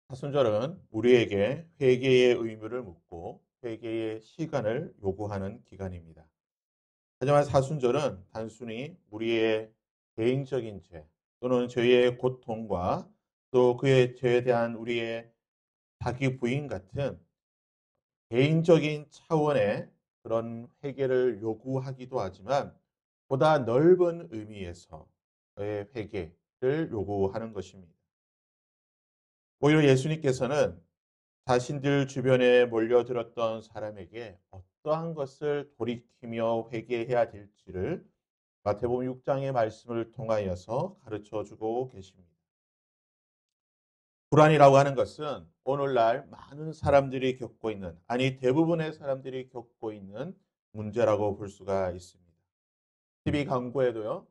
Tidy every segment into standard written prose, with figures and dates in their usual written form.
사순절은 우리에게 회개의 의무를 묻고 회개의 시간을 요구하는 기간입니다. 하지만 사순절은 단순히 우리의 개인적인 죄 또는 죄의 고통과 또 그의 죄에 대한 우리의 자기 부인 같은 개인적인 차원의 그런 회개를 요구하기도 하지만 보다 넓은 의미에서의 회개를 요구하는 것입니다. 오히려 예수님께서는 자신들 주변에 몰려들었던 사람에게 어떠한 것을 돌이키며 회개해야 될지를 마태복음 6장의 말씀을 통하여서 가르쳐 주고 계십니다. 불안이라고 하는 것은 오늘날 많은 사람들이 겪고 있는, 아니 대부분의 사람들이 겪고 있는 문제라고 볼 수가 있습니다. TV 광고에도요,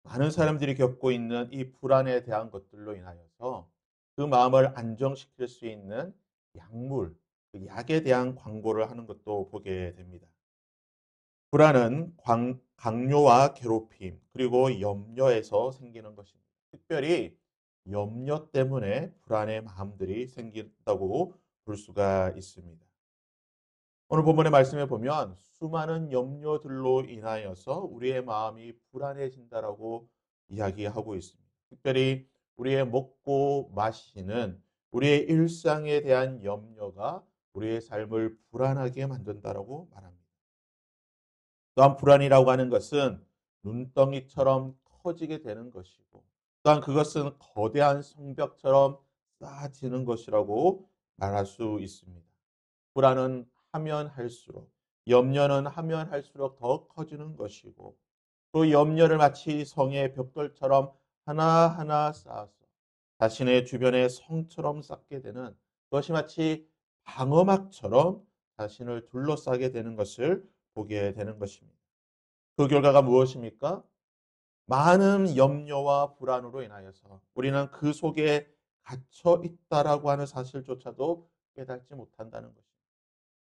많은 사람들이 겪고 있는 이 불안에 대한 것들로 인하여서 그 마음을 안정시킬 수 있는 약물, 그 약에 대한 광고를 하는 것도 보게 됩니다. 불안은 강요와 괴롭힘, 그리고 염려에서 생기는 것입니다. 특별히 염려 때문에 불안의 마음들이 생긴다고 볼 수가 있습니다. 오늘 본문의 말씀에 보면 수많은 염려들로 인하여서 우리의 마음이 불안해진다라고 이야기하고 있습니다. 특별히 우리의 먹고 마시는 우리의 일상에 대한 염려가 우리의 삶을 불안하게 만든다라고 말합니다. 또한 불안이라고 하는 것은 눈덩이처럼 커지게 되는 것이고 또한 그것은 거대한 성벽처럼 쌓아지는 것이라고 말할 수 있습니다. 불안은 하면 할수록, 염려는 하면 할수록 더 커지는 것이고 또 염려를 마치 성의 벽돌처럼 하나하나 쌓아서 자신의 주변에 성처럼 쌓게 되는, 그것이 마치 방어막처럼 자신을 둘러싸게 되는 것을 보게 되는 것입니다. 그 결과가 무엇입니까? 많은 염려와 불안으로 인하여서 우리는 그 속에 갇혀 있다라고 하는 사실조차도 깨닫지 못한다는 것입니다.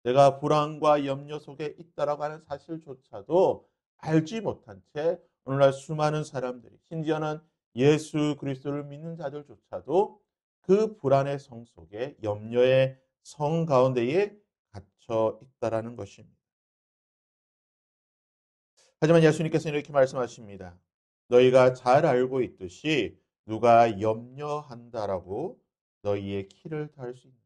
내가 불안과 염려 속에 있다라고 하는 사실조차도 알지 못한 채 오늘날 수많은 사람들이, 심지어는 예수 그리스도를 믿는 자들조차도 그 불안의 성 속에, 염려의 성 가운데에 갇혀 있다라는 것입니다. 하지만 예수님께서는 이렇게 말씀하십니다. 너희가 잘 알고 있듯이 누가 염려한다라고 너희의 키를 다할 수 있느냐.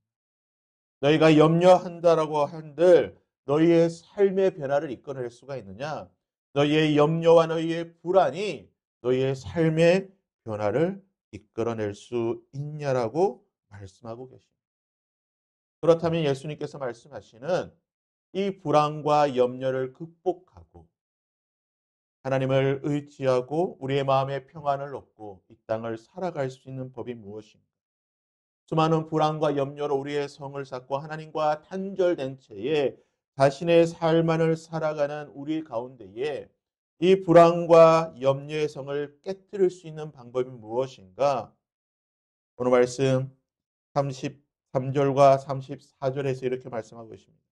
너희가 염려한다라고 한들 너희의 삶의 변화를 이끌어낼 수가 있느냐? 너희의 염려와 너희의 불안이 너희의 삶의 변화를 이끌어낼 수 있냐라고 말씀하고 계십니다. 그렇다면 예수님께서 말씀하시는 이 불안과 염려를 극복하고 하나님을 의지하고 우리의 마음의 평안을 얻고 이 땅을 살아갈 수 있는 법이 무엇인가? 수많은 불안과 염려로 우리의 성을 쌓고 하나님과 단절된 채에 자신의 삶만을 살아가는 우리 가운데에 이 불안과 염려의 성을 깨뜨릴 수 있는 방법이 무엇인가? 오늘 말씀 33절과 34절에서 이렇게 말씀하고 있습니다.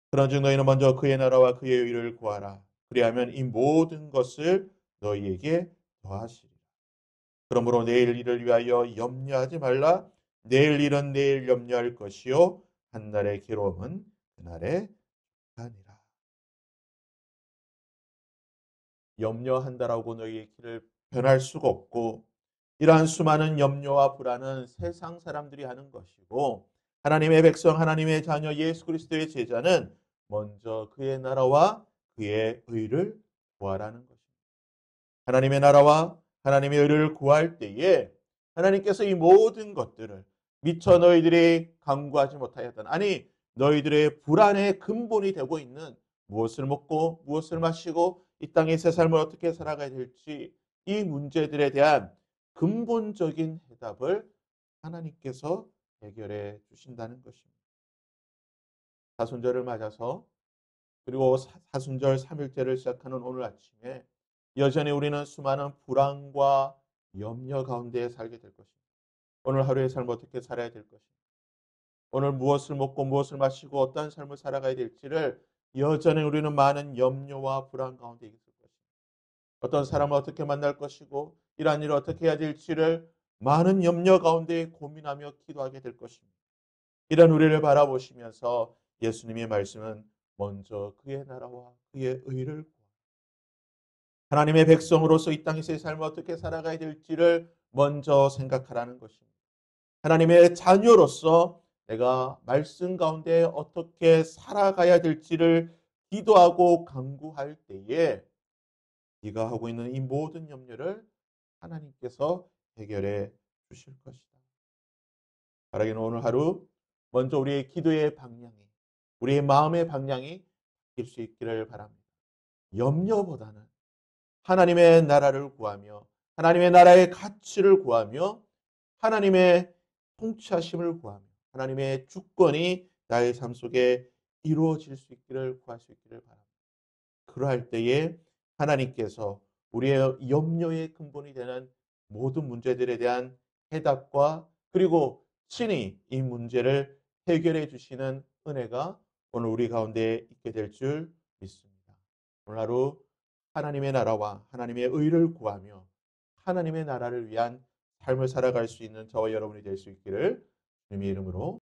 그런즉 너희는 먼저 그의 나라와 그의 의를 구하라. 그리하면 이 모든 것을 너희에게 더하시리라. 그러므로 내일 일을 위하여 염려하지 말라. 내일 일은 내일 염려할 것이요 한날의 괴로움은 그날의 아니라. 염려한다라고 너희의 길을 변할 수가 없고 이러한 수많은 염려와 불안은 세상 사람들이 하는 것이고 하나님의 백성, 하나님의 자녀 예수 그리스도의 제자는 먼저 그의 나라와 그의 의를 구하라는 것입니다. 하나님의 나라와 하나님의 의를 구할 때에 하나님께서 이 모든 것들을 미처 너희들이 간구하지 못하였던, 아니 너희들의 불안의 근본이 되고 있는 무엇을 먹고 무엇을 마시고 이 땅의 새 삶을 어떻게 살아가야 될지 이 문제들에 대한 근본적인 해답을 하나님께서 해결해 주신다는 것입니다. 사순절을 맞아서 그리고 사순절 3일째를 시작하는 오늘 아침에 여전히 우리는 수많은 불안과 염려 가운데 살게 될 것입니다. 오늘 하루의 삶을 어떻게 살아야 될 것입니다. 오늘 무엇을 먹고 무엇을 마시고 어떤 삶을 살아가야 될지를 여전히 우리는 많은 염려와 불안 가운데 있을 것입니다. 어떤 사람을 어떻게 만날 것이고 이러한 일을 어떻게 해야 될지를 많은 염려 가운데 고민하며 기도하게 될 것입니다. 이런 우리를 바라보시면서 예수님의 말씀은 먼저 그의 나라와 그의 의를 하나님의 백성으로서 이 땅에서의 삶을 어떻게 살아가야 될지를 먼저 생각하라는 것입니다. 하나님의 자녀로서 내가 말씀 가운데 어떻게 살아가야 될지를 기도하고 간구할 때에 네가 하고 있는 이 모든 염려를 하나님께서 해결해 주실 것이다. 바라기는 오늘 하루 먼저 우리의 기도의 방향이, 우리의 마음의 방향이 바뀔 수 있기를 바랍니다. 염려보다는 하나님의 나라를 구하며 하나님의 나라의 가치를 구하며 하나님의 통치하심을 구하며 하나님의 주권이 나의 삶 속에 이루어질 수 있기를 구할 수 있기를 바랍니다. 그러할 때에 하나님께서 우리의 염려의 근본이 되는 모든 문제들에 대한 해답과 그리고 친히 이 문제를 해결해 주시는 은혜가 오늘 우리 가운데 있게 될 줄 믿습니다. 오늘 하루 하나님의 나라와 하나님의 의를 구하며 하나님의 나라를 위한 삶을 살아갈 수 있는 저와 여러분이 될 수 있기를 주님의 이름으로